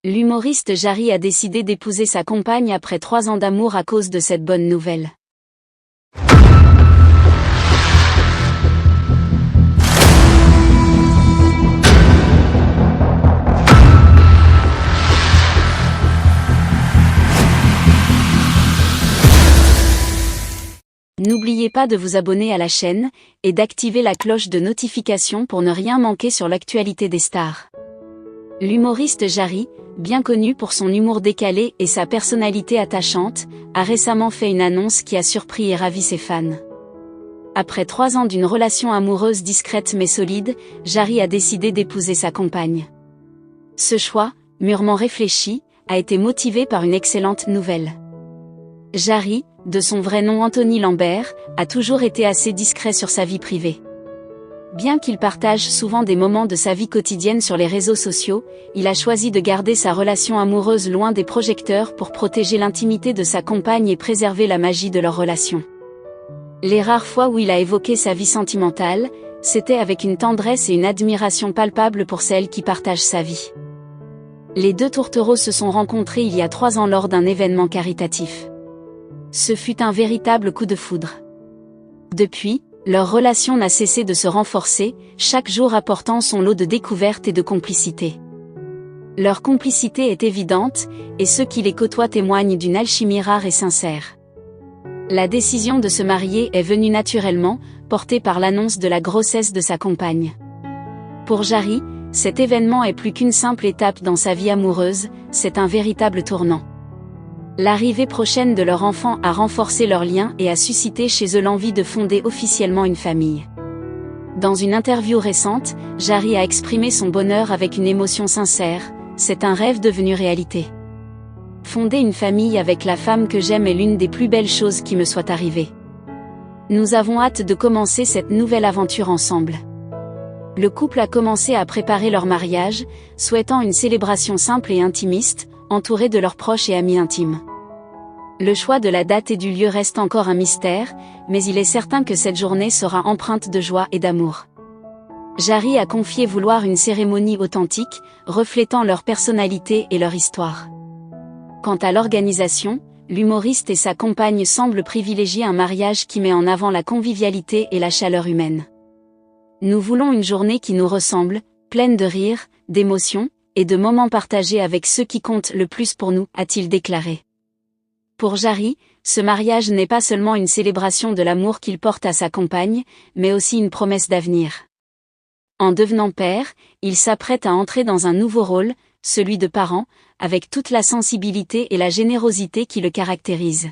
L'humoriste Jarry a décidé d'épouser sa compagne après 3 ans d'amour à cause de cette bonne nouvelle. N'oubliez pas de vous abonner à la chaîne et d'activer la cloche de notification pour ne rien manquer sur l'actualité des stars. L'humoriste Jarry, bien connu pour son humour décalé et sa personnalité attachante, a récemment fait une annonce qui a surpris et ravi ses fans. Après 3 ans d'une relation amoureuse discrète mais solide, Jarry a décidé d'épouser sa compagne. Ce choix, mûrement réfléchi, a été motivé par une excellente nouvelle. Jarry, de son vrai nom Anthony Lambert, a toujours été assez discret sur sa vie privée. Bien qu'il partage souvent des moments de sa vie quotidienne sur les réseaux sociaux, il a choisi de garder sa relation amoureuse loin des projecteurs pour protéger l'intimité de sa compagne et préserver la magie de leur relation. Les rares fois où il a évoqué sa vie sentimentale, c'était avec une tendresse et une admiration palpable pour celle qui partage sa vie. Les deux tourtereaux se sont rencontrés il y a 3 ans lors d'un événement caritatif. Ce fut un véritable coup de foudre. Depuis, leur relation n'a cessé de se renforcer, chaque jour apportant son lot de découvertes et de complicité. Leur complicité est évidente, et ceux qui les côtoient témoignent d'une alchimie rare et sincère. La décision de se marier est venue naturellement, portée par l'annonce de la grossesse de sa compagne. Pour Jarry, cet événement est plus qu'une simple étape dans sa vie amoureuse, c'est un véritable tournant. L'arrivée prochaine de leur enfant a renforcé leur lien et a suscité chez eux l'envie de fonder officiellement une famille. Dans une interview récente, Jarry a exprimé son bonheur avec une émotion sincère, c'est un rêve devenu réalité. Fonder une famille avec la femme que j'aime est l'une des plus belles choses qui me soit arrivée. Nous avons hâte de commencer cette nouvelle aventure ensemble. Le couple a commencé à préparer leur mariage, souhaitant une célébration simple et intimiste, entourés de leurs proches et amis intimes. Le choix de la date et du lieu reste encore un mystère, mais il est certain que cette journée sera empreinte de joie et d'amour. Jarry a confié vouloir une cérémonie authentique, reflétant leur personnalité et leur histoire. Quant à l'organisation, l'humoriste et sa compagne semblent privilégier un mariage qui met en avant la convivialité et la chaleur humaine. Nous voulons une journée qui nous ressemble, pleine de rires, d'émotions, et de moments partagés avec ceux qui comptent le plus pour nous, a-t-il déclaré. Pour Jarry, ce mariage n'est pas seulement une célébration de l'amour qu'il porte à sa compagne, mais aussi une promesse d'avenir. En devenant père, il s'apprête à entrer dans un nouveau rôle, celui de parent, avec toute la sensibilité et la générosité qui le caractérisent.